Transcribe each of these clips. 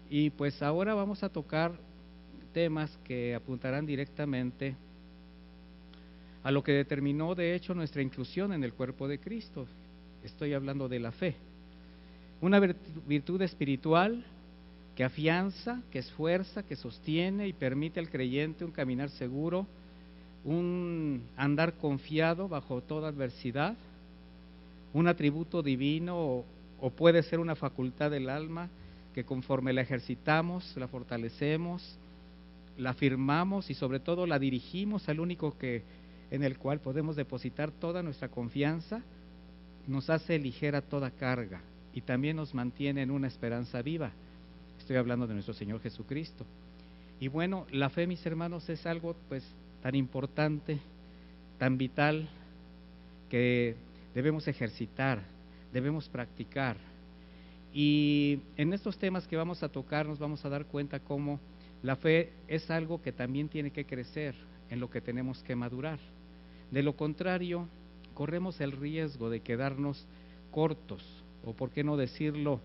Y pues ahora vamos a tocar temas que apuntarán directamente a lo que determinó de hecho nuestra inclusión en el cuerpo de Cristo. Estoy hablando de la fe, una virtud espiritual que afianza, que esfuerza, que sostiene y permite al creyente un caminar seguro, un andar confiado bajo toda adversidad, un atributo divino o puede ser una facultad del alma que conforme la ejercitamos, la fortalecemos, la afirmamos y sobre todo la dirigimos al único en el cual podemos depositar toda nuestra confianza, nos hace ligera toda carga y también nos mantiene en una esperanza viva. Estoy hablando de nuestro Señor Jesucristo. Y bueno, la fe, mis hermanos, es algo pues tan importante, tan vital, que debemos ejercitar, debemos practicar. Y en estos temas que vamos a tocar nos vamos a dar cuenta cómo la fe es algo que también tiene que crecer, en lo que tenemos que madurar. De lo contrario, corremos el riesgo de quedarnos cortos, o por qué no decirlo,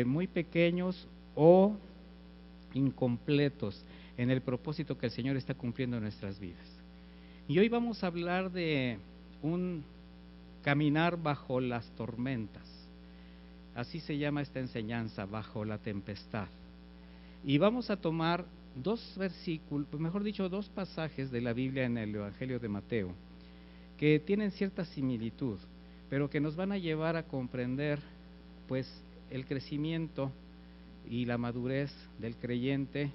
muy pequeños o incompletos en el propósito que el Señor está cumpliendo en nuestras vidas. Y hoy vamos a hablar de un caminar bajo las tormentas. Así se llama esta enseñanza, bajo la tempestad. Y vamos a tomar dos versículos, mejor dicho, dos pasajes de la Biblia en el Evangelio de Mateo, que tienen cierta similitud, pero que nos van a llevar a comprender pues el crecimiento y la madurez del creyente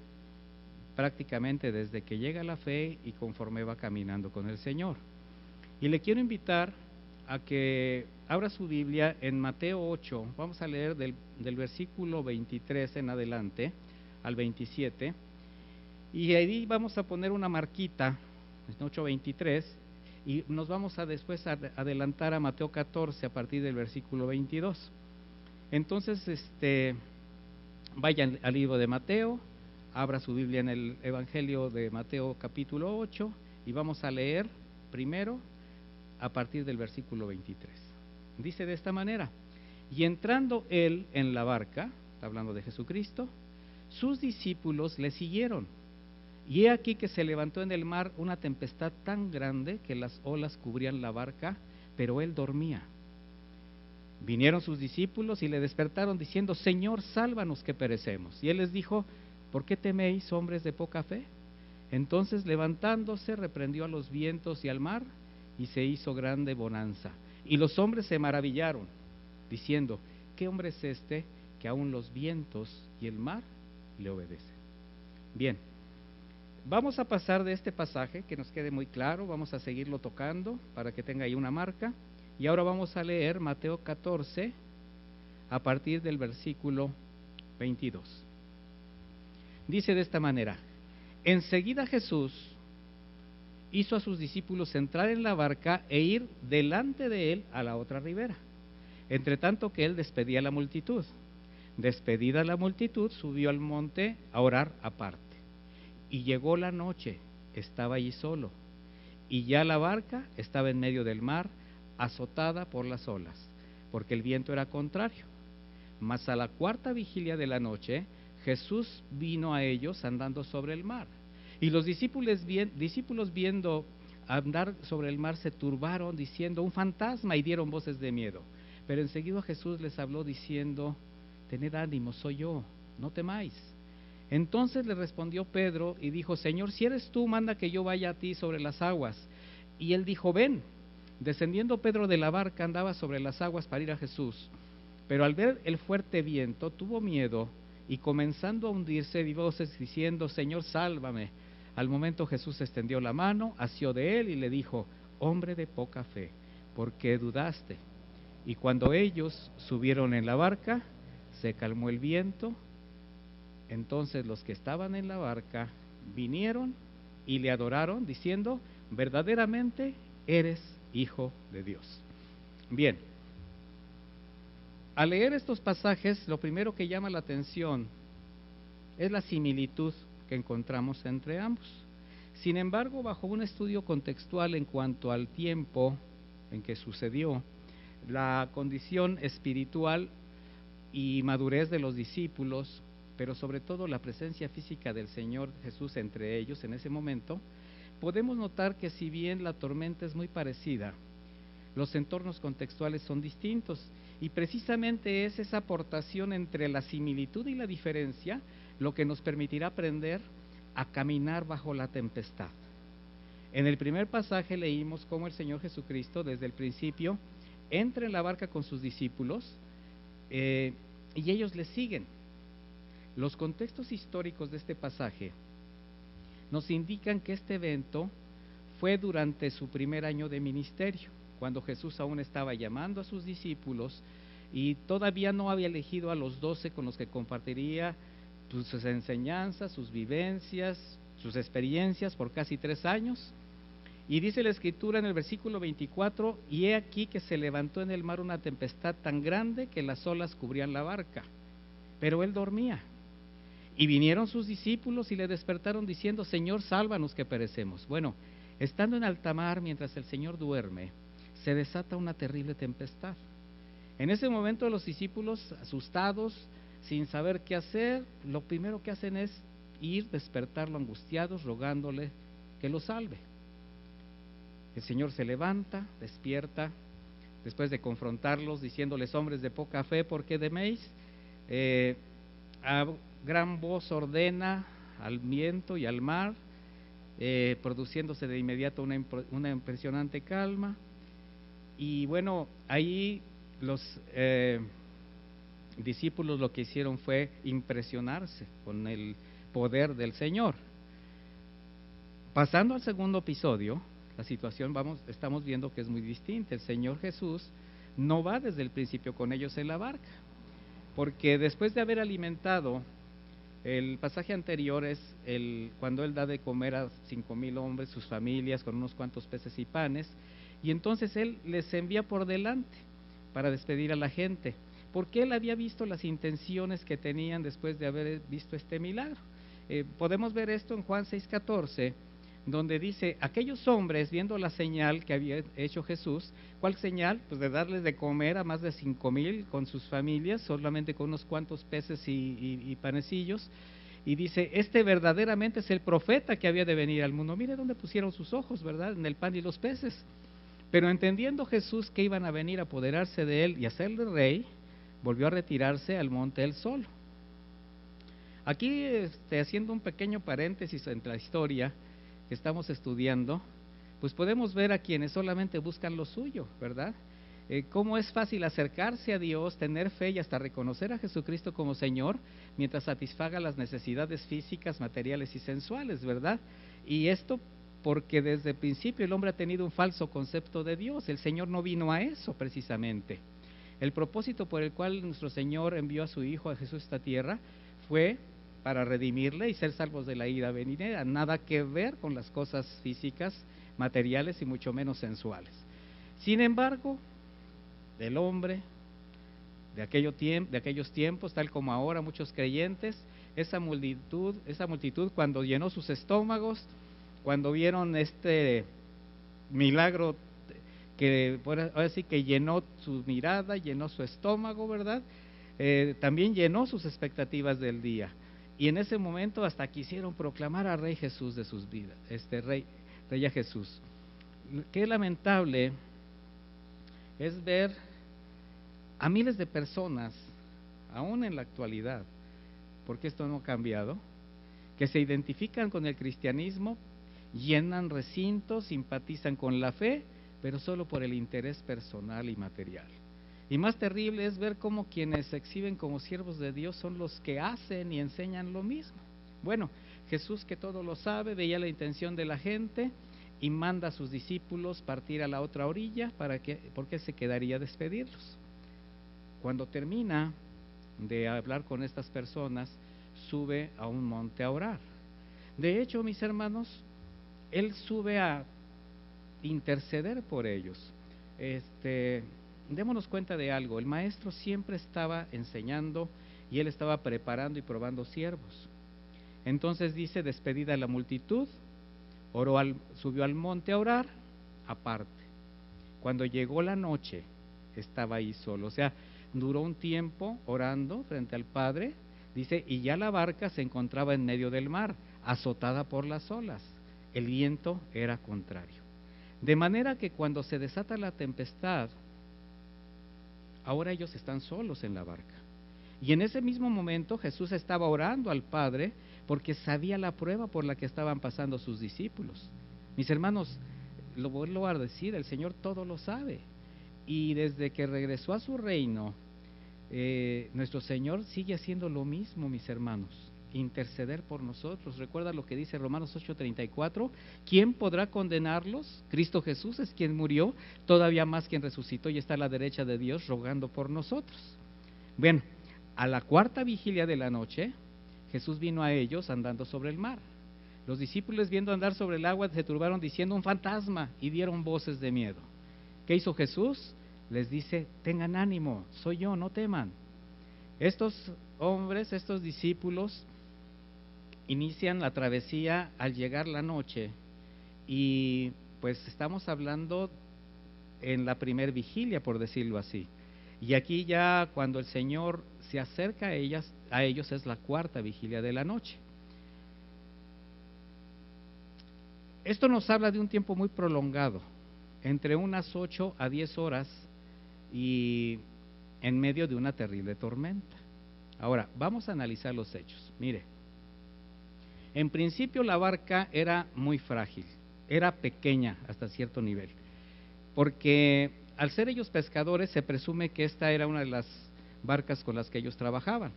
prácticamente desde que llega a la fe y conforme va caminando con el Señor. Y le quiero invitar a que abra su Biblia en Mateo 8, vamos a leer del versículo 23 en adelante al 27, y ahí vamos a poner una marquita, 8:23, y nos vamos a después adelantar a Mateo 14 a partir del versículo 22. Entonces, vayan al libro de Mateo, abra su Biblia en el Evangelio de Mateo capítulo 8 y vamos a leer primero a partir del versículo 23. Dice de esta manera: y entrando él en la barca, está hablando de Jesucristo, sus discípulos le siguieron. Y he aquí que se levantó en el mar una tempestad tan grande que las olas cubrían la barca, pero él dormía. Vinieron sus discípulos y le despertaron diciendo: Señor, sálvanos que perecemos. Y él les dijo: ¿por qué teméis, hombres de poca fe? Entonces levantándose reprendió a los vientos y al mar, y se hizo grande bonanza. Y los hombres se maravillaron, diciendo: ¿qué hombre es este que aun los vientos y el mar le obedecen? Bien, vamos a pasar de este pasaje, que nos quede muy claro, vamos a seguirlo tocando para que tenga ahí una marca. Y ahora vamos a leer Mateo 14 a partir del versículo 22. Dice de esta manera: enseguida Jesús hizo a sus discípulos entrar en la barca e ir delante de él a la otra ribera, entre tanto que él despedía a la multitud. Despedida la multitud, subió al monte a orar aparte. Y llegó la noche, estaba allí solo, y ya la barca estaba en medio del mar, azotada por las olas, porque el viento era contrario. Mas a la cuarta vigilia de la noche, Jesús vino a ellos andando sobre el mar. Y los discípulos viendo andar sobre el mar se turbaron, diciendo: un fantasma, y dieron voces de miedo. Pero enseguida Jesús les habló diciendo: tened ánimo, soy yo, no temáis. Entonces le respondió Pedro y dijo: Señor, si eres tú, manda que yo vaya a ti sobre las aguas. Y él dijo: ven. Descendiendo Pedro de la barca, andaba sobre las aguas para ir a Jesús. Pero al ver el fuerte viento, tuvo miedo, y comenzando a hundirse, dio voces diciendo: Señor, sálvame. Al momento Jesús extendió la mano, asió de él y le dijo: hombre de poca fe, ¿por qué dudaste? Y cuando ellos subieron en la barca, se calmó el viento. Entonces los que estaban en la barca vinieron y le adoraron, diciendo: verdaderamente eres Hijo de Dios. Bien, al leer estos pasajes, lo primero que llama la atención es la similitud que encontramos entre ambos. Sin embargo, bajo un estudio contextual en cuanto al tiempo en que sucedió, la condición espiritual y madurez de los discípulos, pero sobre todo la presencia física del Señor Jesús entre ellos en ese momento, podemos notar que si bien la tormenta es muy parecida, los entornos contextuales son distintos, y precisamente es esa aportación entre la similitud y la diferencia lo que nos permitirá aprender a caminar bajo la tempestad. En el primer pasaje leímos cómo el Señor Jesucristo desde el principio entra en la barca con sus discípulos y ellos le siguen. Los contextos históricos de este pasaje nos indican que este evento fue durante su primer año de ministerio, cuando Jesús aún estaba llamando a sus discípulos y todavía no había elegido a los 12 con los que compartiría sus enseñanzas, sus vivencias, sus experiencias por casi 3 años. Y dice la Escritura en el versículo 24, y he aquí que se levantó en el mar una tempestad tan grande que las olas cubrían la barca, pero él dormía. Y vinieron sus discípulos y le despertaron diciendo, Señor, sálvanos que perecemos. Bueno, estando en alta mar mientras el Señor duerme, se desata una terrible tempestad. En ese momento los discípulos, asustados, sin saber qué hacer, lo primero que hacen es ir, despertarlo angustiados, rogándole que lo salve. El Señor se levanta, despierta, después de confrontarlos, diciéndoles, hombres de poca fe, ¿por qué teméis? A gran voz ordena al viento y al mar, produciéndose de inmediato una impresionante calma. Y bueno, ahí los discípulos lo que hicieron fue impresionarse con el poder del Señor. Pasando al segundo episodio, la situación estamos viendo que es muy distinta. El Señor Jesús no va desde el principio con ellos en la barca, porque después de haber alimentado, el pasaje anterior es cuando Él da de comer a 5,000 hombres, sus familias, con unos cuantos peces y panes, y entonces Él les envía por delante para despedir a la gente, porque Él había visto las intenciones que tenían después de haber visto este milagro. Podemos ver esto en Juan 6:14, donde dice, aquellos hombres viendo la señal que había hecho Jesús, ¿cuál señal? Pues de darles de comer a más de 5,000 con sus familias, solamente con unos cuantos peces y panecillos, y dice, este verdaderamente es el profeta que había de venir al mundo. Mire dónde pusieron sus ojos, ¿verdad? En el pan y los peces. Pero entendiendo Jesús que iban a venir a apoderarse de él y hacerle rey, volvió a retirarse al monte él solo. Aquí, haciendo un pequeño paréntesis entre la historia que estamos estudiando, pues podemos ver a quienes solamente buscan lo suyo, ¿verdad? Cómo es fácil acercarse a Dios, tener fe y hasta reconocer a Jesucristo como Señor, mientras satisfaga las necesidades físicas, materiales y sensuales, ¿verdad? Y esto porque desde el principio el hombre ha tenido un falso concepto de Dios. El Señor no vino a eso precisamente. El propósito por el cual nuestro Señor envió a su Hijo a Jesús a esta tierra fue para redimirle y ser salvos de la ira venidera, nada que ver con las cosas físicas, materiales y mucho menos sensuales. Sin embargo, del hombre de aquellos tiempos, tal como ahora muchos creyentes, esa multitud cuando llenó sus estómagos, cuando vieron este milagro que ahora sí que llenó su mirada, llenó su estómago, ¿verdad? También llenó sus expectativas del día. Y en ese momento hasta quisieron proclamar a Rey Jesús de sus vidas, Rey a Jesús. Qué lamentable es ver a miles de personas, aún en la actualidad, porque esto no ha cambiado, que se identifican con el cristianismo, llenan recintos, simpatizan con la fe, pero solo por el interés personal y material. Y más terrible es ver cómo quienes se exhiben como siervos de Dios son los que hacen y enseñan lo mismo. Bueno, Jesús, que todo lo sabe, veía la intención de la gente y manda a sus discípulos partir a la otra orilla porque se quedaría a despedirlos. Cuando termina de hablar con estas personas, sube a un monte a orar. De hecho, mis hermanos, Él sube a interceder por ellos. Démonos cuenta de algo, el maestro siempre estaba enseñando y él estaba preparando y probando siervos. Entonces dice, despedida la multitud, subió al monte a orar aparte. Cuando llegó la noche, estaba ahí solo, o sea, duró un tiempo orando frente al Padre, Dice, y ya la barca se encontraba en medio del mar, azotada por las olas. El viento era contrario. De manera que cuando se desata la tempestad, ahora ellos están solos en la barca. Y en ese mismo momento Jesús estaba orando al Padre porque sabía la prueba por la que estaban pasando sus discípulos. Mis hermanos, lo vuelvo a decir, el Señor todo lo sabe. Y desde que regresó a su reino, nuestro Señor sigue haciendo lo mismo, mis hermanos, interceder por nosotros. Recuerda lo que dice Romanos 8:34, ¿quién podrá condenarlos? Cristo Jesús es quien murió, todavía más quien resucitó y está a la derecha de Dios rogando por nosotros. Bueno, a la cuarta vigilia de la noche, Jesús vino a ellos andando sobre el mar. Los discípulos, viendo andar sobre el agua, se turbaron diciendo, un fantasma, y dieron voces de miedo. ¿Qué hizo Jesús? Les dice, tengan ánimo, soy yo, no teman. Estos hombres, estos discípulos, inician la travesía al llegar la noche, y pues estamos hablando en la primer vigilia, por decirlo así. Y aquí ya cuando el Señor se acerca a ellos es la cuarta vigilia de la noche. Esto nos habla de un tiempo muy prolongado, entre unas 8 a 10 horas y en medio de una terrible tormenta. Ahora, vamos a analizar los hechos. Mire, en principio la barca era muy frágil, era pequeña hasta cierto nivel, porque al ser ellos pescadores se presume que esta era una de las barcas con las que ellos trabajaban.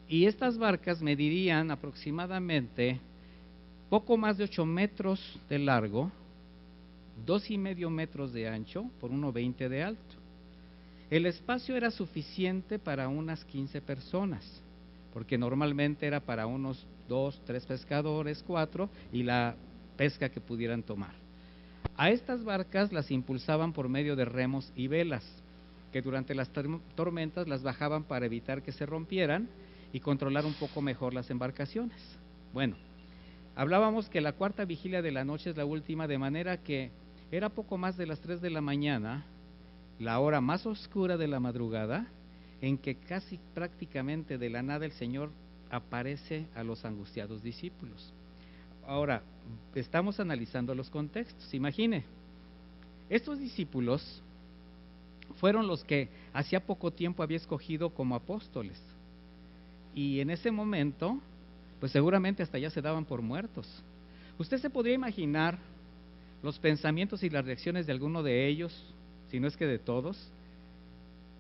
Y estas barcas medirían aproximadamente poco más de 8 metros de largo, 2,5 metros de ancho por 1,20 de alto. El espacio era suficiente para unas 15 personas, porque normalmente era para unos 2, 3 pescadores, 4, y la pesca que pudieran tomar. A estas barcas las impulsaban por medio de remos y velas, que durante las tormentas las bajaban para evitar que se rompieran y controlar un poco mejor las embarcaciones. Bueno, hablábamos que la cuarta vigilia de la noche es la última, de manera que era poco más de las 3 de la mañana, la hora más oscura de la madrugada, en que casi prácticamente de la nada el Señor aparece a los angustiados discípulos. Ahora, estamos analizando los contextos. Imagine, estos discípulos fueron los que hacía poco tiempo había escogido como apóstoles. Y en ese momento, pues seguramente hasta ya se daban por muertos. Usted se podría imaginar los pensamientos y las reacciones de alguno de ellos, si no es que de todos,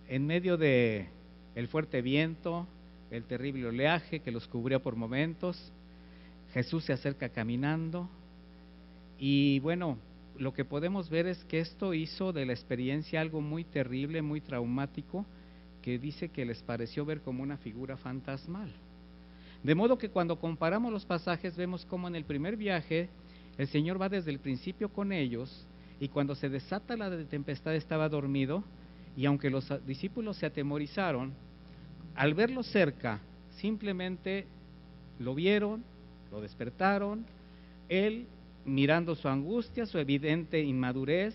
en medio de el fuerte viento, el terrible oleaje que los cubría por momentos. Jesús se acerca caminando y bueno, lo que podemos ver es que esto hizo de la experiencia algo muy terrible, muy traumático, que dice que les pareció ver como una figura fantasmal. De modo que cuando comparamos los pasajes vemos cómo en el primer viaje el Señor va desde el principio con ellos, y cuando se desata la tempestad estaba dormido, y aunque los discípulos se atemorizaron, al verlo cerca simplemente lo vieron, lo despertaron. Él, mirando su angustia, su evidente inmadurez,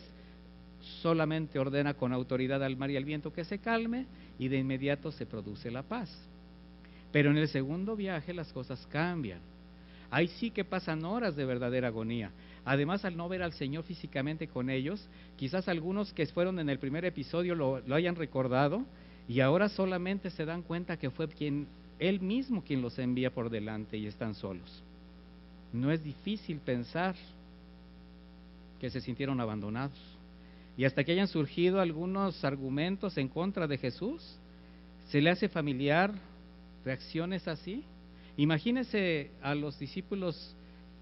solamente ordena con autoridad al mar y al viento que se calme, y de inmediato se produce la paz. Pero en el segundo viaje las cosas cambian. Ahí sí que pasan horas de verdadera agonía. Además, al no ver al Señor físicamente con ellos, quizás algunos que fueron en el primer episodio lo hayan recordado, y ahora solamente se dan cuenta que fue Él mismo quien los envía por delante y están solos. No es difícil pensar que se sintieron abandonados. Y hasta que hayan surgido algunos argumentos en contra de Jesús, ¿se le hace familiar reacciones así? Imagínese a los discípulos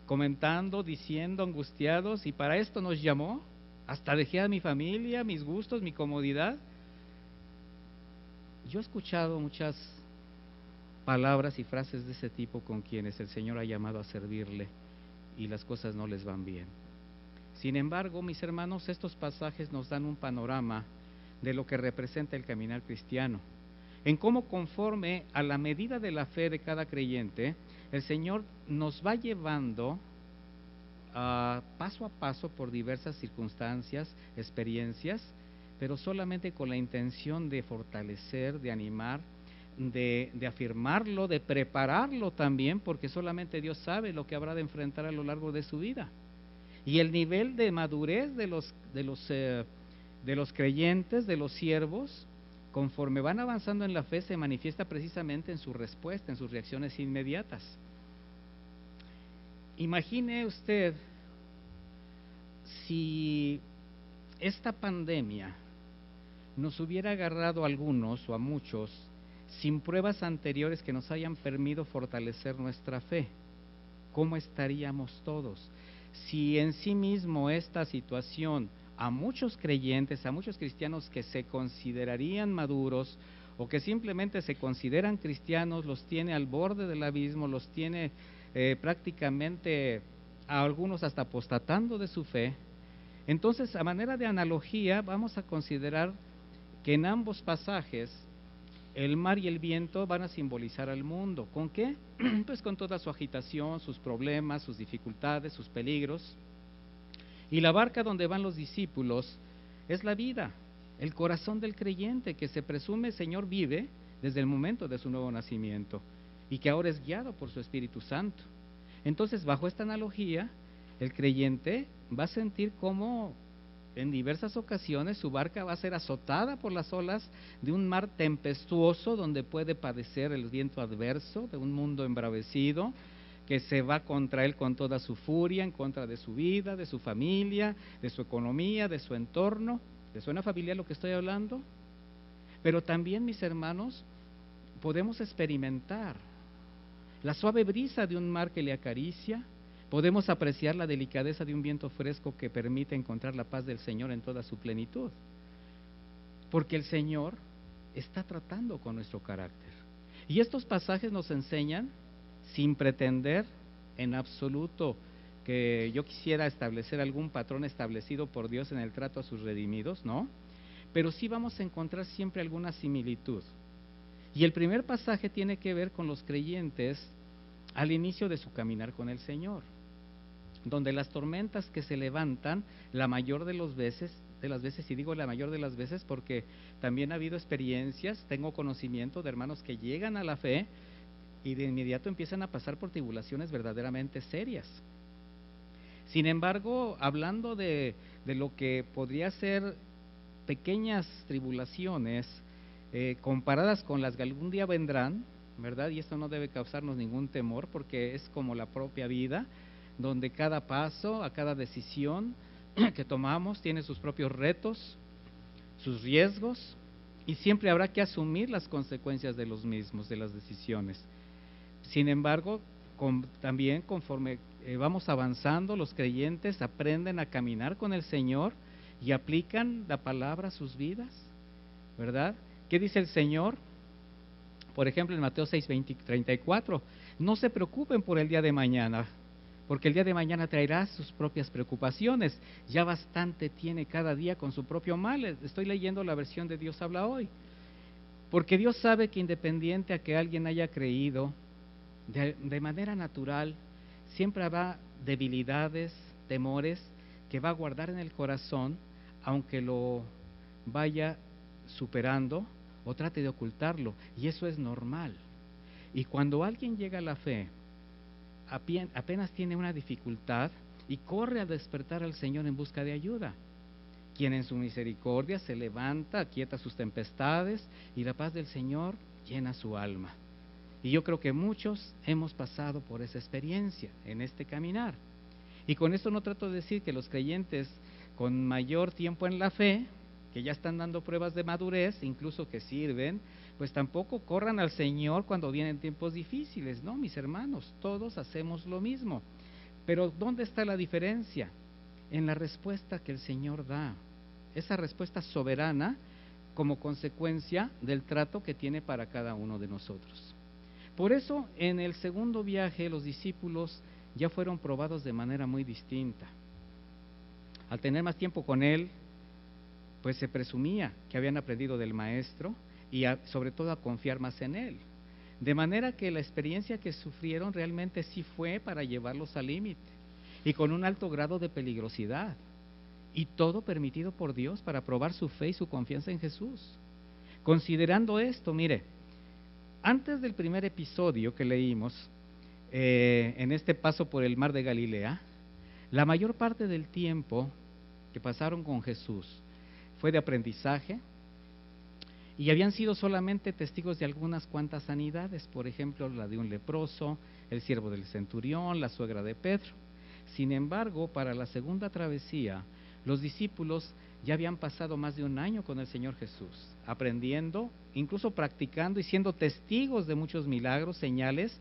comentando, diciendo, angustiados, y para esto nos llamó, hasta dejé a mi familia, mis gustos, mi comodidad. Yo he escuchado muchas palabras y frases de ese tipo con quienes el Señor ha llamado a servirle y las cosas no les van bien. Sin embargo, mis hermanos, estos pasajes nos dan un panorama de lo que representa el caminar cristiano, en cómo conforme a la medida de la fe de cada creyente, el Señor nos va llevando paso a paso por diversas circunstancias, experiencias, pero solamente con la intención de fortalecer, de animar, de afirmarlo, de prepararlo también, porque solamente Dios sabe lo que habrá de enfrentar a lo largo de su vida. Y el nivel de madurez de los creyentes, de los siervos, conforme van avanzando en la fe, se manifiesta precisamente en su respuesta, en sus reacciones inmediatas. Imagine usted si esta pandemia nos hubiera agarrado a algunos o a muchos sin pruebas anteriores que nos hayan permitido fortalecer nuestra fe. ¿Cómo estaríamos todos? Si en sí mismo esta situación a muchos creyentes, a muchos cristianos que se considerarían maduros o que simplemente se consideran cristianos, los tiene al borde del abismo, los tiene prácticamente a algunos hasta apostatando de su fe. Entonces, a manera de analogía, vamos a considerar que en ambos pasajes el mar y el viento van a simbolizar al mundo. ¿Con qué? Pues con toda su agitación, sus problemas, sus dificultades, sus peligros. Y la barca donde van los discípulos es la vida, el corazón del creyente, que se presume, Señor, vive desde el momento de su nuevo nacimiento y que ahora es guiado por su Espíritu Santo. Entonces, bajo esta analogía, el creyente va a sentir cómo en diversas ocasiones su barca va a ser azotada por las olas de un mar tempestuoso donde puede padecer el viento adverso de un mundo embravecido que se va contra él con toda su furia, en contra de su vida, de su familia, de su economía, de su entorno. ¿Le suena familiar lo que estoy hablando? Pero también, mis hermanos, podemos experimentar la suave brisa de un mar que le acaricia. Podemos apreciar la delicadeza de un viento fresco que permite encontrar la paz del Señor en toda su plenitud. Porque el Señor está tratando con nuestro carácter. Y estos pasajes nos enseñan, sin pretender en absoluto que yo quisiera establecer algún patrón establecido por Dios en el trato a sus redimidos, ¿no? Pero sí vamos a encontrar siempre alguna similitud. Y el primer pasaje tiene que ver con los creyentes al inicio de su caminar con el Señor, donde las tormentas que se levantan, la mayor de las veces, y digo la mayor de las veces porque también ha habido experiencias, tengo conocimiento de hermanos que llegan a la fe y de inmediato empiezan a pasar por tribulaciones verdaderamente serias. Sin embargo, hablando de lo que podría ser pequeñas tribulaciones, comparadas con las que algún día vendrán, ¿verdad? Y esto no debe causarnos ningún temor porque es como la propia vida, donde cada paso, a cada decisión que tomamos tiene sus propios retos, sus riesgos, y siempre habrá que asumir las consecuencias de los mismos, de las decisiones. Sin embargo, también conforme vamos avanzando, los creyentes aprenden a caminar con el Señor y aplican la palabra a sus vidas, ¿verdad? ¿Qué dice el Señor? Por ejemplo, en Mateo 6:34, no se preocupen por el día de mañana, porque el día de mañana traerá sus propias preocupaciones. Ya bastante tiene cada día con su propio mal. Estoy leyendo la versión de Dios habla hoy. Porque Dios sabe que independiente a que alguien haya creído, de manera natural, siempre habrá debilidades, temores, que va a guardar en el corazón, aunque lo vaya superando o trate de ocultarlo, y eso es normal. Y cuando alguien llega a la fe, apenas tiene una dificultad y corre a despertar al Señor en busca de ayuda, quien en su misericordia se levanta, aquieta sus tempestades y la paz del Señor llena su alma. Y yo creo que muchos hemos pasado por esa experiencia en este caminar. Y con esto no trato de decir que los creyentes con mayor tiempo en la fe, que ya están dando pruebas de madurez, incluso que sirven, pues tampoco corran al Señor cuando vienen tiempos difíciles. No, mis hermanos, todos hacemos lo mismo. Pero ¿dónde está la diferencia? En la respuesta que el Señor da. Esa respuesta soberana como consecuencia del trato que tiene para cada uno de nosotros. Por eso, en el segundo viaje, los discípulos ya fueron probados de manera muy distinta. Al tener más tiempo con Él, pues se presumía que habían aprendido del Maestro y sobre todo a confiar más en Él. De manera que la experiencia que sufrieron realmente sí fue para llevarlos al límite y con un alto grado de peligrosidad. Y todo permitido por Dios para probar su fe y su confianza en Jesús. Considerando esto, mire, Antes del primer episodio que leímos, en este paso por el mar de Galilea, la mayor parte del tiempo que pasaron con Jesús fue de aprendizaje y habían sido solamente testigos de algunas cuantas sanidades, por ejemplo, la de un leproso, el siervo del centurión, la suegra de Pedro. Sin embargo, para la segunda travesía, los discípulos ya habían pasado más de un año con el Señor Jesús, aprendiendo, incluso practicando y siendo testigos de muchos milagros, señales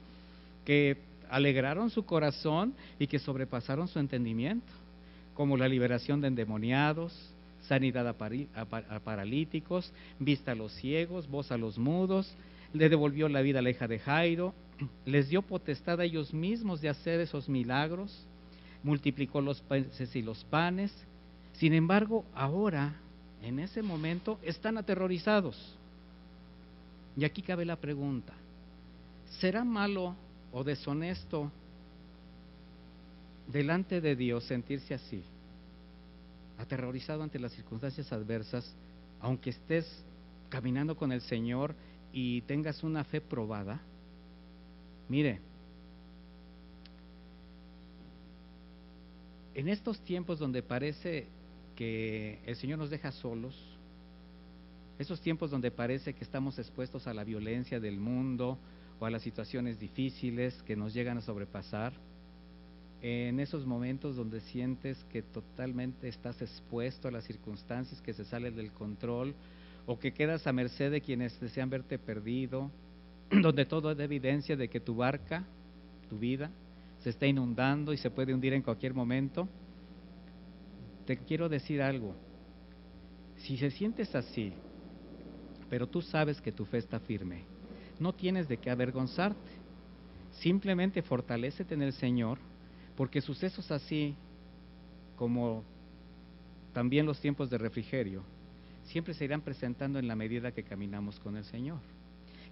que alegraron su corazón y que sobrepasaron su entendimiento, como la liberación de endemoniados, sanidad a paralíticos, vista a los ciegos, voz a los mudos, le devolvió la vida a la hija de Jairo, les dio potestad a ellos mismos de hacer esos milagros, multiplicó los peces y los panes. Sin embargo, ahora, en ese momento, están aterrorizados. Y aquí cabe la pregunta: ¿será malo o deshonesto delante de Dios sentirse así, aterrorizado ante las circunstancias adversas, aunque estés caminando con el Señor y tengas una fe probada? Mire, en estos tiempos donde parece que el Señor nos deja solos, esos tiempos donde parece que estamos expuestos a la violencia del mundo o a las situaciones difíciles que nos llegan a sobrepasar, en esos momentos donde sientes que totalmente estás expuesto a las circunstancias que se salen del control o que quedas a merced de quienes desean verte perdido, donde todo da evidencia de que tu barca, tu vida, se está inundando y se puede hundir en cualquier momento, te quiero decir algo: si te sientes así, pero tú sabes que tu fe está firme, no tienes de qué avergonzarte, simplemente fortalécete en el Señor, porque sucesos así, como también los tiempos de refrigerio, siempre se irán presentando en la medida que caminamos con el Señor.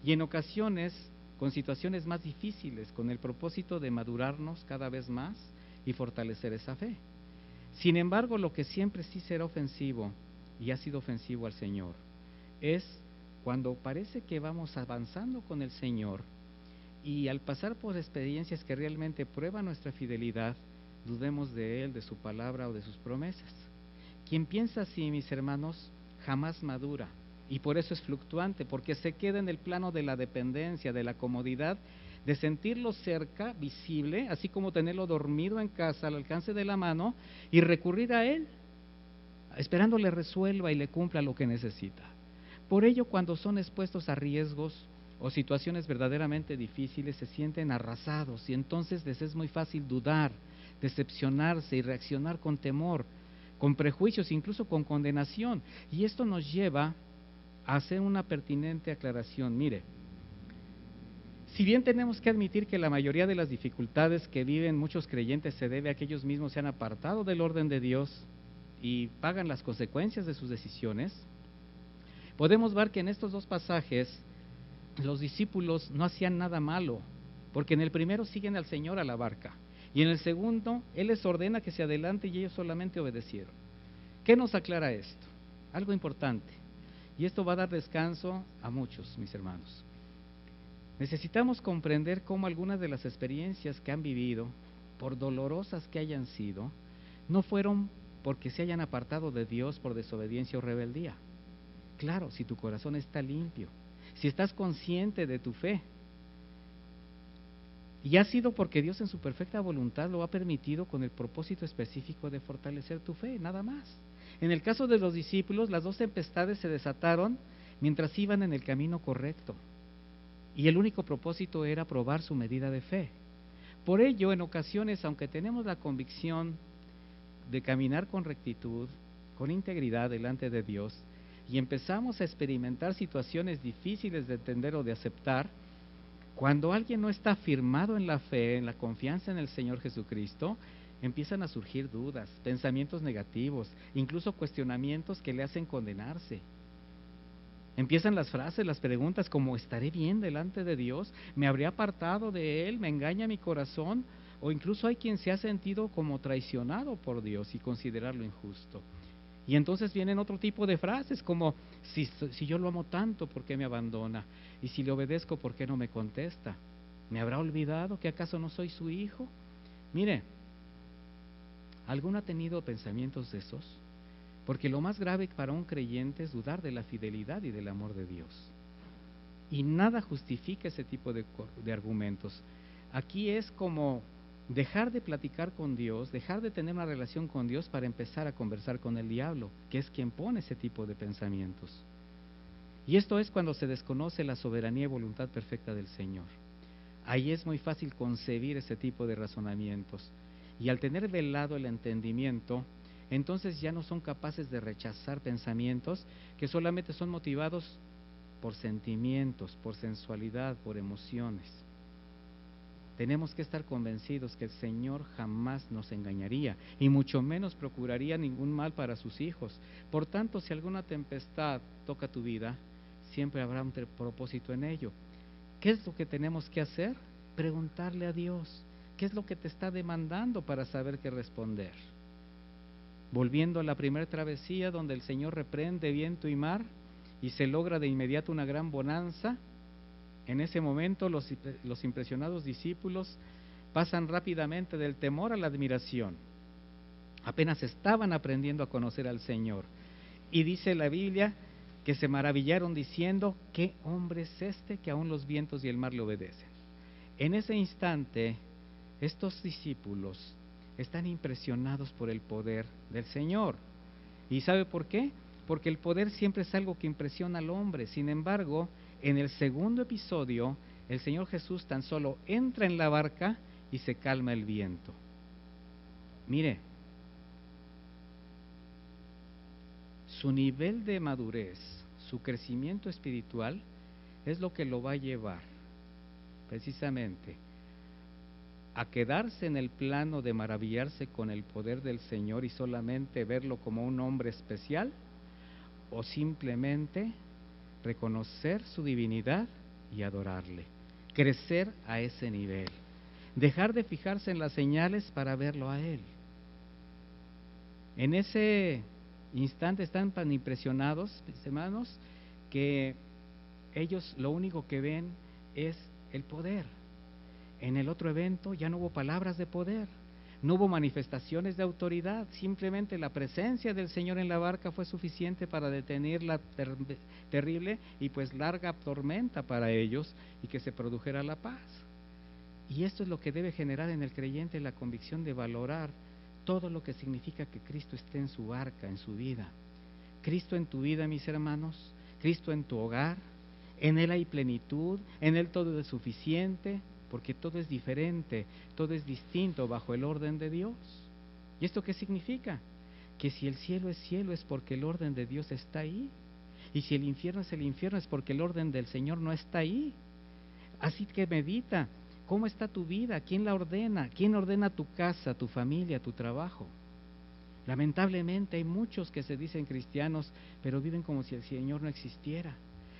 Y en ocasiones, con situaciones más difíciles, con el propósito de madurarnos cada vez más y fortalecer esa fe. Sin embargo, lo que siempre sí será ofensivo, y ha sido ofensivo al Señor, es cuando parece que vamos avanzando con el Señor y al pasar por experiencias que realmente prueban nuestra fidelidad, dudemos de Él, de su palabra o de sus promesas. Quien piensa así, mis hermanos, jamás madura, y por eso es fluctuante, porque se queda en el plano de la dependencia, de la comodidad, de sentirlo cerca, visible, así como tenerlo dormido en casa al alcance de la mano y recurrir a Él, esperando le resuelva y le cumpla lo que necesita. Por ello, cuando son expuestos a riesgos o situaciones verdaderamente difíciles, se sienten arrasados y entonces les es muy fácil dudar, decepcionarse y reaccionar con temor, con prejuicios, incluso con condenación. Y esto nos lleva a hacer una pertinente aclaración. Mire, si bien tenemos que admitir que la mayoría de las dificultades que viven muchos creyentes se debe a que ellos mismos se han apartado del orden de Dios y pagan las consecuencias de sus decisiones, podemos ver que en estos dos pasajes los discípulos no hacían nada malo, porque en el primero siguen al Señor a la barca, y en el segundo Él les ordena que se adelante y ellos solamente obedecieron. ¿Qué nos aclara esto? Algo importante, y esto va a dar descanso a muchos, mis hermanos. Necesitamos comprender cómo algunas de las experiencias que han vivido, por dolorosas que hayan sido, no fueron porque se hayan apartado de Dios por desobediencia o rebeldía. Claro, si tu corazón está limpio, si estás consciente de tu fe, y ha sido porque Dios en su perfecta voluntad lo ha permitido con el propósito específico de fortalecer tu fe, nada más. En el caso de los discípulos, las dos tempestades se desataron mientras iban en el camino correcto, y el único propósito era probar su medida de fe. Por ello, en ocasiones, aunque tenemos la convicción de caminar con rectitud, con integridad delante de Dios, y empezamos a experimentar situaciones difíciles de entender o de aceptar, cuando alguien no está firmado en la fe, en la confianza en el Señor Jesucristo, empiezan a surgir dudas, pensamientos negativos, incluso cuestionamientos que le hacen condenarse. Empiezan las frases, las preguntas como: ¿estaré bien delante de Dios? ¿Me habré apartado de Él? ¿Me engaña mi corazón? O incluso hay quien se ha sentido como traicionado por Dios y considerarlo injusto. Y entonces vienen otro tipo de frases como, si yo lo amo tanto, ¿por qué me abandona? Y si le obedezco, ¿por qué no me contesta? ¿Me habrá olvidado que acaso no soy su hijo? Mire, ¿alguno ha tenido pensamientos de esos? Porque lo más grave para un creyente es dudar de la fidelidad y del amor de Dios. Y nada justifica ese tipo de argumentos. Aquí es como dejar de platicar con Dios, dejar de tener una relación con Dios para empezar a conversar con el diablo, que es quien pone ese tipo de pensamientos. Y esto es cuando se desconoce la soberanía y voluntad perfecta del Señor. Ahí es muy fácil concebir ese tipo de razonamientos. Y al tener velado el entendimiento, entonces ya no son capaces de rechazar pensamientos que solamente son motivados por sentimientos, por sensualidad, por emociones. Tenemos que estar convencidos que el Señor jamás nos engañaría y mucho menos procuraría ningún mal para sus hijos. Por tanto, si alguna tempestad toca tu vida, siempre habrá un propósito en ello. ¿Qué es lo que tenemos que hacer? Preguntarle a Dios. ¿Qué es lo que te está demandando para saber qué responder? Volviendo a la primera travesía donde el Señor reprende viento y mar y se logra de inmediato una gran bonanza, en ese momento los impresionados discípulos pasan rápidamente del temor a la admiración. Apenas estaban aprendiendo a conocer al Señor. Y dice la Biblia que se maravillaron diciendo, ¿qué hombre es este que aún los vientos y el mar le obedecen? En ese instante, estos discípulos están impresionados por el poder del Señor. ¿Y sabe por qué? Porque el poder siempre es algo que impresiona al hombre. Sin embargo, en el segundo episodio, el Señor Jesús tan solo entra en la barca y se calma el viento. Mire, su nivel de madurez, su crecimiento espiritual, es lo que lo va a llevar precisamente a quedarse en el plano de maravillarse con el poder del Señor y solamente verlo como un hombre especial, o simplemente reconocer su divinidad y adorarle, crecer a ese nivel, dejar de fijarse en las señales para verlo a Él. En ese instante están tan impresionados, mis hermanos, que ellos lo único que ven es el poder. En el otro evento ya no hubo palabras de poder, no hubo manifestaciones de autoridad, simplemente la presencia del Señor en la barca fue suficiente para detener la terrible y pues larga tormenta para ellos y que se produjera la paz. Y esto es lo que debe generar en el creyente la convicción de valorar todo lo que significa que Cristo esté en su barca, en su vida. Cristo en tu vida, mis hermanos, Cristo en tu hogar, en Él hay plenitud, en Él todo es suficiente, porque todo es diferente, todo es distinto bajo el orden de Dios. ¿Y esto qué significa? Que si el cielo es porque el orden de Dios está ahí, y si el infierno es porque el orden del Señor no está ahí. Así que medita, ¿cómo está tu vida? ¿Quién la ordena? ¿Quién ordena tu casa, tu familia, tu trabajo? Lamentablemente hay muchos que se dicen cristianos, pero viven como si el Señor no existiera,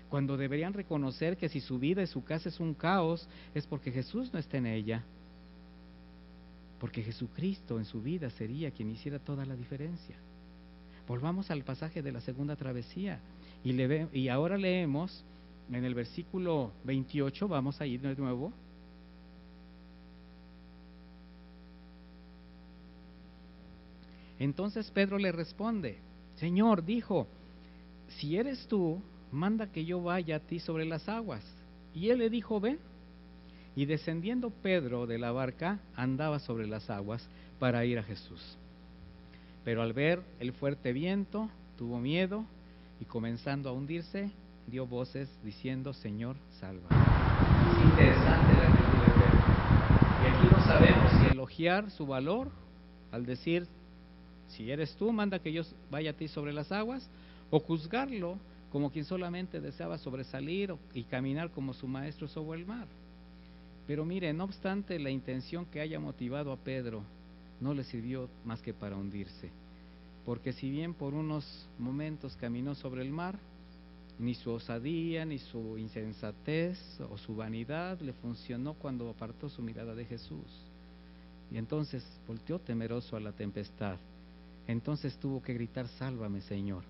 cuando deberían reconocer que si su vida y su casa es un caos, es porque Jesús no está en ella, porque Jesucristo en su vida sería quien hiciera toda la diferencia. Volvamos al pasaje de la segunda travesía, y ahora leemos en el versículo 28, vamos a ir de nuevo. Entonces Pedro le responde, Señor, dijo, si eres tú, manda que yo vaya a ti sobre las aguas. Y él le dijo, ven. Y descendiendo Pedro de la barca, andaba sobre las aguas para ir a Jesús. Pero al ver el fuerte viento, tuvo miedo y comenzando a hundirse, dio voces diciendo, Señor, salva. Es interesante la actitud de Pedro. Y aquí no sabemos si elogiar su valor al decir, si eres tú, manda que yo vaya a ti sobre las aguas, o juzgarlo como quien solamente deseaba sobresalir y caminar como su maestro sobre el mar. Pero mire, no obstante la intención que haya motivado a Pedro, no le sirvió más que para hundirse, porque si bien por unos momentos caminó sobre el mar, ni su osadía, ni su insensatez o su vanidad le funcionó cuando apartó su mirada de Jesús. Y entonces volteó temeroso a la tempestad. Entonces tuvo que gritar: sálvame, Señor.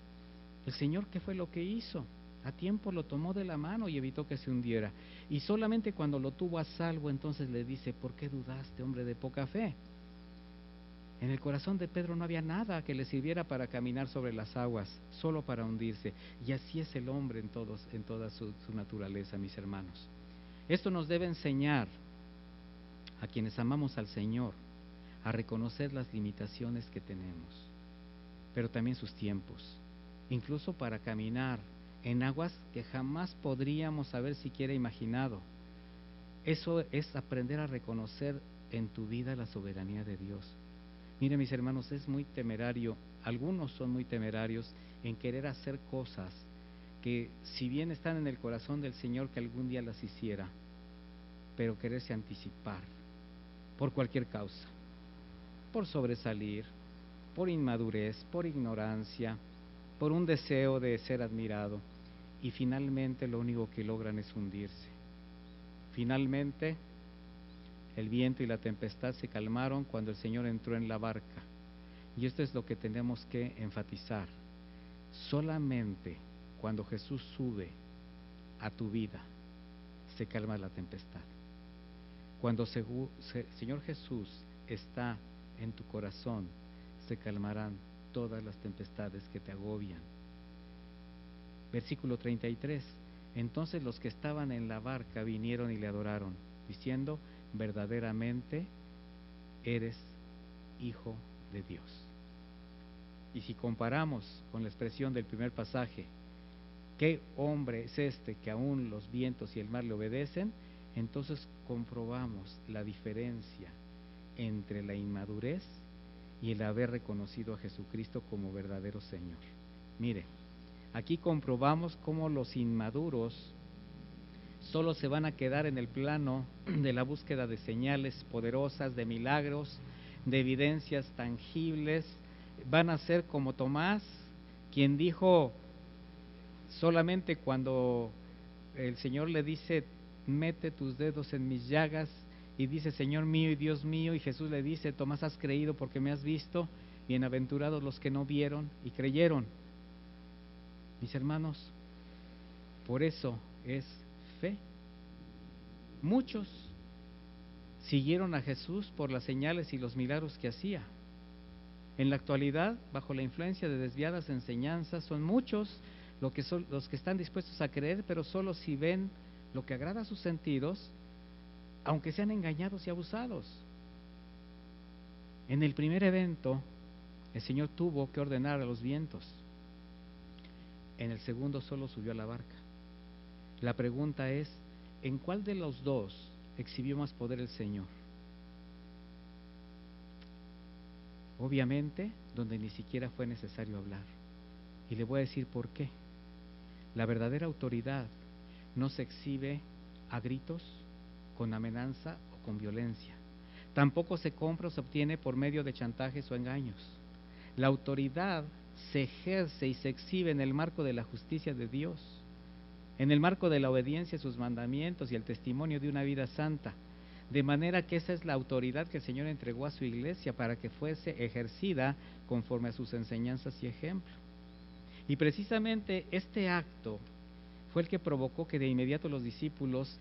El Señor, ¿qué fue lo que hizo? A tiempo lo tomó de la mano y evitó que se hundiera. Y solamente cuando lo tuvo a salvo, entonces le dice: ¿por qué dudaste, hombre de poca fe? En el corazón de Pedro no había nada que le sirviera para caminar sobre las aguas, solo para hundirse. Y así es el hombre en toda su naturaleza, mis hermanos. Esto nos debe enseñar a quienes amamos al Señor a reconocer las limitaciones que tenemos, pero también sus tiempos, incluso para caminar en aguas que jamás podríamos haber siquiera imaginado. Eso es aprender a reconocer en tu vida la soberanía de Dios. Mire, mis hermanos, es muy temerario, algunos son muy temerarios en querer hacer cosas que, si bien están en el corazón del Señor que algún día las hiciera, pero quererse anticipar por cualquier causa, por sobresalir, por inmadurez, por ignorancia, por un deseo de ser admirado, y finalmente lo único que logran es hundirse. Finalmente el viento y la tempestad se calmaron cuando el Señor entró en la barca. Y esto es lo que tenemos que enfatizar: solamente cuando Jesús sube a tu vida se calma la tempestad. Cuando Señor Jesús está en tu corazón, se calmarán todas las tempestades que te agobian. Versículo 33. Entonces los que estaban en la barca vinieron y le adoraron, diciendo: verdaderamente eres Hijo de Dios. Y si comparamos con la expresión del primer pasaje, ¿qué hombre es este que aún los vientos y el mar le obedecen? Entonces comprobamos la diferencia entre la inmadurez y el haber reconocido a Jesucristo como verdadero Señor. Mire, aquí comprobamos cómo los inmaduros solo se van a quedar en el plano de la búsqueda de señales poderosas, de milagros, de evidencias tangibles. Van a ser como Tomás, quien dijo: solamente cuando el Señor le dice: mete tus dedos en mis llagas, y dice: Señor mío y Dios mío, y Jesús le dice: Tomás, has creído porque me has visto, bienaventurados los que no vieron y creyeron. Mis hermanos, por eso es fe. Muchos siguieron a Jesús por las señales y los milagros que hacía. En la actualidad, bajo la influencia de desviadas enseñanzas, son muchos los que están dispuestos a creer, pero solo si ven lo que agrada a sus sentidos, aunque sean engañados y abusados. En el primer evento, el Señor tuvo que ordenar a los vientos. En el segundo solo subió a la barca. La pregunta es: ¿en cuál de los dos exhibió más poder el Señor? Obviamente, donde ni siquiera fue necesario hablar. Y le voy a decir por qué. La verdadera autoridad no se exhibe a gritos, con amenaza o con violencia. Tampoco se compra o se obtiene por medio de chantajes o engaños. La autoridad se ejerce y se exhibe en el marco de la justicia de Dios, en el marco de la obediencia a sus mandamientos y el testimonio de una vida santa. De manera que esa es la autoridad que el Señor entregó a su iglesia para que fuese ejercida conforme a sus enseñanzas y ejemplo. Y precisamente este acto fue el que provocó que de inmediato los discípulos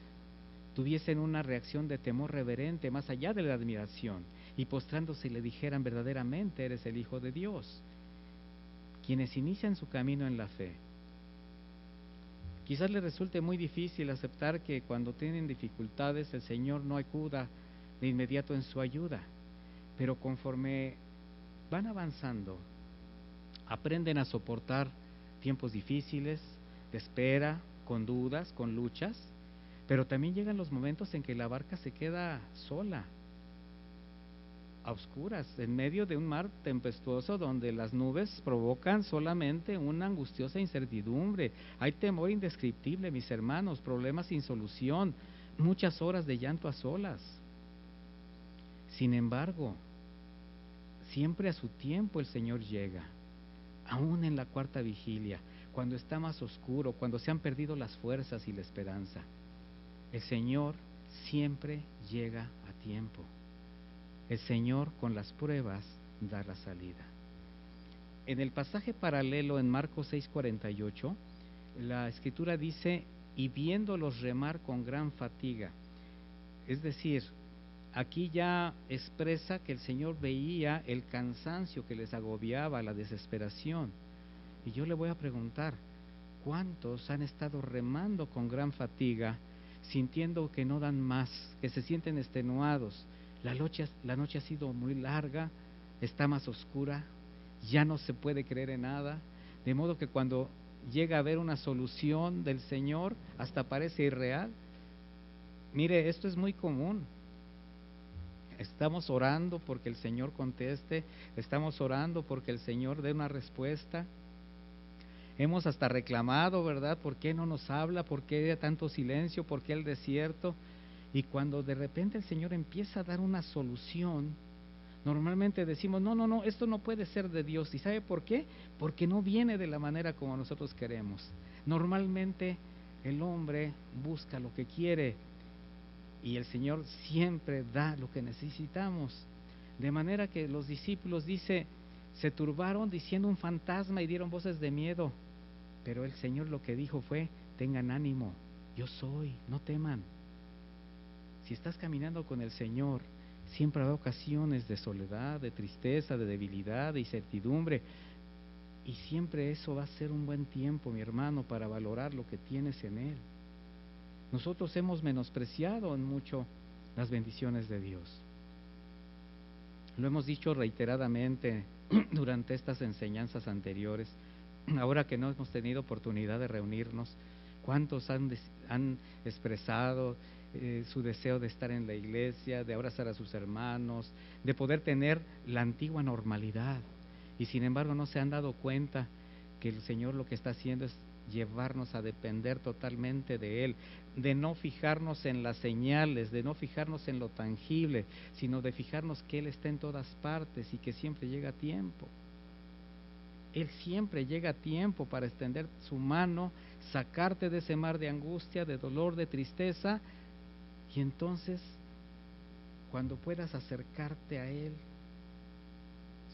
tuviesen una reacción de temor reverente, más allá de la admiración, y postrándose le dijeran: verdaderamente eres el Hijo de Dios. Quienes inician su camino en la fe, quizás les resulte muy difícil aceptar que cuando tienen dificultades el Señor no acuda de inmediato en su ayuda, pero conforme van avanzando, aprenden a soportar tiempos difíciles, de espera, con dudas, con luchas, pero también llegan los momentos en que la barca se queda sola, a oscuras, en medio de un mar tempestuoso donde las nubes provocan solamente una angustiosa incertidumbre. Hay temor indescriptible, mis hermanos, problemas sin solución, muchas horas de llanto a solas. Sin embargo, siempre a su tiempo el Señor llega, aún en la cuarta vigilia, cuando está más oscuro, cuando se han perdido las fuerzas y la esperanza. El Señor siempre llega a tiempo. El Señor con las pruebas da la salida. En el pasaje paralelo en Marcos 6:48, la escritura dice, y viéndolos remar con gran fatiga. Es decir, aquí ya expresa que el Señor veía el cansancio que les agobiaba, la desesperación. Y yo le voy a preguntar, ¿cuántos han estado remando con gran fatiga, sintiendo que no dan más, que se sienten extenuados? La noche ha sido muy larga, está más oscura, ya no se puede creer en nada, de modo que cuando llega a haber una solución del Señor, hasta parece irreal. Mire, esto es muy común. Estamos orando porque el Señor conteste, estamos orando porque el Señor dé una respuesta. Hemos hasta reclamado, ¿verdad? ¿Por qué no nos habla? ¿Por qué tanto silencio? ¿Por qué el desierto? Y cuando de repente el Señor empieza a dar una solución, normalmente decimos, no, esto no puede ser de Dios. ¿Y sabe por qué? Porque no viene de la manera como nosotros queremos. Normalmente el hombre busca lo que quiere y el Señor siempre da lo que necesitamos. De manera que los discípulos, dice, se turbaron diciendo un fantasma y dieron voces de miedo. Pero el Señor lo que dijo fue, tengan ánimo, yo soy, no teman. Si estás caminando con el Señor, siempre habrá ocasiones de soledad, de tristeza, de debilidad, de incertidumbre. Y siempre eso va a ser un buen tiempo, mi hermano, para valorar lo que tienes en Él. Nosotros hemos menospreciado en mucho las bendiciones de Dios. Lo hemos dicho reiteradamente durante estas enseñanzas anteriores. Ahora que no hemos tenido oportunidad de reunirnos, ¿cuántos han expresado su deseo de estar en la iglesia, de abrazar a sus hermanos, de poder tener la antigua normalidad? Y sin embargo no se han dado cuenta que el Señor lo que está haciendo es llevarnos a depender totalmente de Él, de no fijarnos en las señales, de no fijarnos en lo tangible, sino de fijarnos que Él está en todas partes y que siempre llega a tiempo. Él siempre llega a tiempo para extender su mano, sacarte de ese mar de angustia, de dolor, de tristeza, y entonces, cuando puedas acercarte a Él,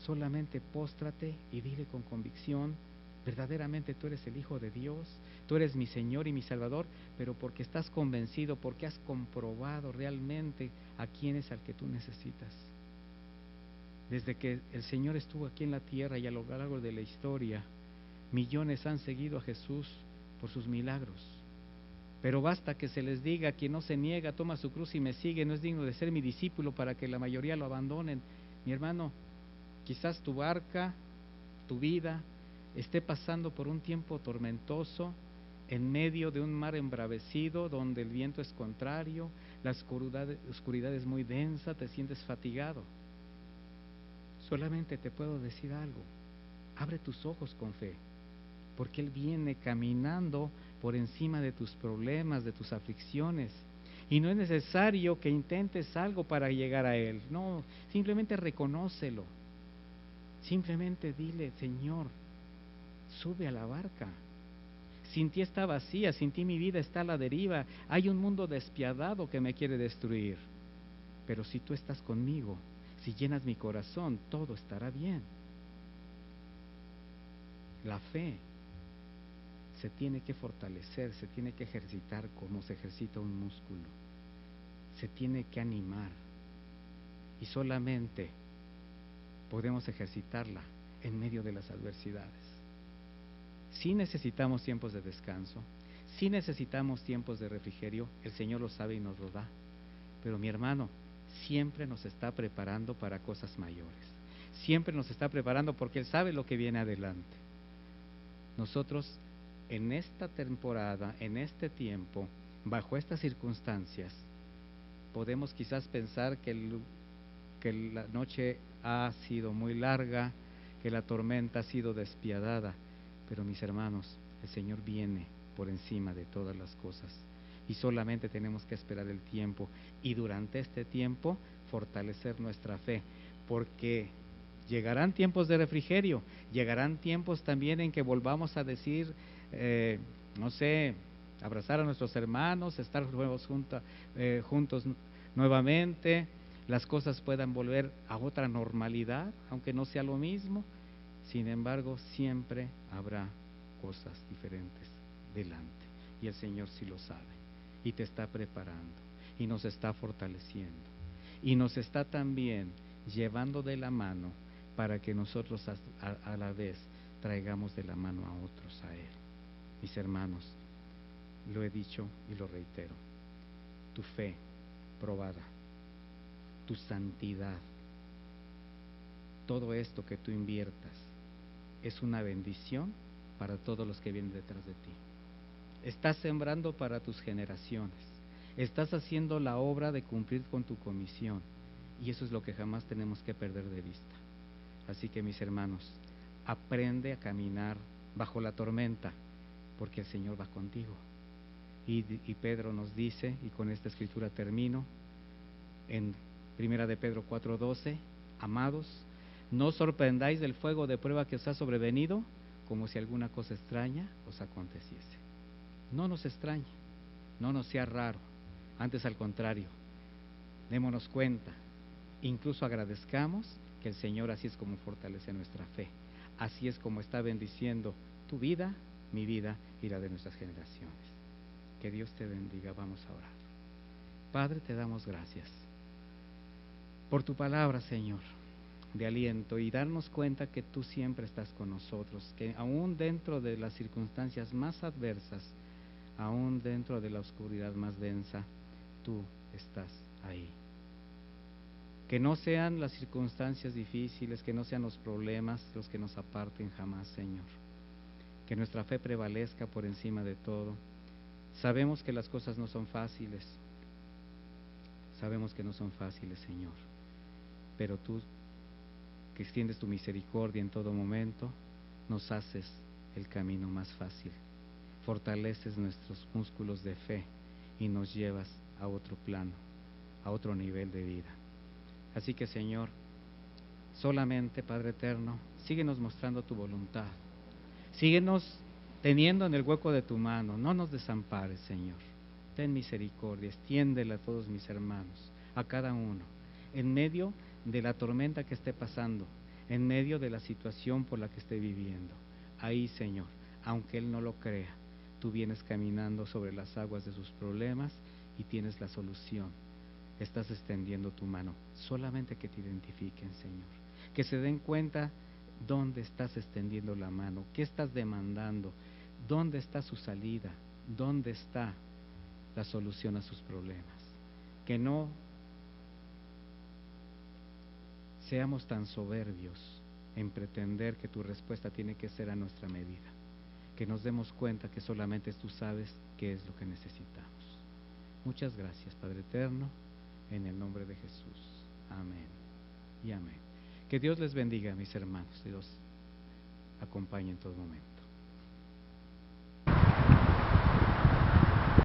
solamente póstrate y dile con convicción, verdaderamente tú eres el Hijo de Dios, tú eres mi Señor y mi Salvador, pero porque estás convencido, porque has comprobado realmente a quién es al que tú necesitas. Desde que el Señor estuvo aquí en la tierra y a lo largo de la historia, millones han seguido a Jesús por sus milagros. Pero basta que se les diga, quien no se niega, toma su cruz y me sigue, no es digno de ser mi discípulo, para que la mayoría lo abandonen. Mi hermano, quizás tu barca, tu vida, esté pasando por un tiempo tormentoso, en medio de un mar embravecido, donde el viento es contrario, la oscuridad es muy densa, te sientes fatigado. Solamente te puedo decir algo, abre tus ojos con fe, porque Él viene caminando por encima de tus problemas, de tus aflicciones, y no es necesario que intentes algo para llegar a Él, no, simplemente reconócelo, simplemente dile, Señor, sube a la barca, sin ti está vacía, sin ti mi vida está a la deriva, hay un mundo despiadado que me quiere destruir, pero si tú estás conmigo, si llenas mi corazón, todo estará bien. La fe se tiene que fortalecer, se tiene que ejercitar como se ejercita un músculo, se tiene que animar, y solamente podemos ejercitarla en medio de las adversidades. Sí necesitamos tiempos de descanso, sí necesitamos tiempos de refrigerio, el Señor lo sabe y nos lo da, pero mi hermano, siempre nos está preparando para cosas mayores, siempre nos está preparando porque Él sabe lo que viene adelante. Nosotros en esta temporada, en este tiempo, bajo estas circunstancias, podemos quizás pensar que la noche ha sido muy larga, que la tormenta ha sido despiadada, pero mis hermanos, el Señor viene por encima de todas las cosas y solamente tenemos que esperar el tiempo y durante este tiempo fortalecer nuestra fe, porque llegarán tiempos de refrigerio, llegarán tiempos también en que volvamos a decir, abrazar a nuestros hermanos, estar juntos nuevamente, las cosas puedan volver a otra normalidad, aunque no sea lo mismo. Sin embargo, siempre habrá cosas diferentes delante. Y el Señor sí lo sabe. Y te está preparando. Y nos está fortaleciendo. Y nos está también llevando de la mano para que nosotros a la vez traigamos de la mano a otros a Él. Mis hermanos, lo he dicho y lo reitero. Tu fe probada, tu santidad, todo esto que tú inviertas es una bendición para todos los que vienen detrás de ti. Estás sembrando para tus generaciones. Estás haciendo la obra de cumplir con tu comisión. Y eso es lo que jamás tenemos que perder de vista. Así que, mis hermanos, aprende a caminar bajo la tormenta, porque el Señor va contigo. Y Pedro nos dice, y con esta escritura termino, en 1 de Pedro 4:12, amados, no os sorprendáis del fuego de prueba que os ha sobrevenido, como si alguna cosa extraña os aconteciese. No nos extrañe, no nos sea raro, antes al contrario, démonos cuenta, incluso agradezcamos que el Señor así es como fortalece nuestra fe, así es como está bendiciendo tu vida, mi vida y la de nuestras generaciones. Que Dios te bendiga. Vamos a orar. Padre, te damos gracias por tu palabra, Señor, de aliento, y darnos cuenta que tú siempre estás con nosotros, que aún dentro de las circunstancias más adversas, aún dentro de la oscuridad más densa, tú estás ahí. Que no sean las circunstancias difíciles, que no sean los problemas los que nos aparten jamás, Señor. Que nuestra fe prevalezca por encima de todo. Sabemos que las cosas no son fáciles. Sabemos que no son fáciles, Señor. Pero tú, que extiendes tu misericordia en todo momento, nos haces el camino más fácil. Fortaleces nuestros músculos de fe y nos llevas a otro plano, a otro nivel de vida. Así que, Señor, solamente, Padre eterno, síguenos mostrando tu voluntad. Síguenos teniendo en el hueco de tu mano. No nos desampares, Señor. Ten misericordia, extiéndela a todos mis hermanos, a cada uno, en medio de la tormenta que esté pasando, en medio de la situación por la que esté viviendo. Ahí, Señor, aunque él no lo crea, tú vienes caminando sobre las aguas de sus problemas y tienes la solución. Estás extendiendo tu mano, solamente que te identifiquen, Señor, que se den cuenta dónde estás extendiendo la mano, qué estás demandando, dónde está su salida, dónde está la solución a sus problemas. Que no seamos tan soberbios en pretender que tu respuesta tiene que ser a nuestra medida, que nos demos cuenta que solamente tú sabes qué es lo que necesitamos. Muchas gracias, Padre eterno, en el nombre de Jesús. Amén y amén. Que Dios les bendiga, mis hermanos, y los acompañe en todo momento.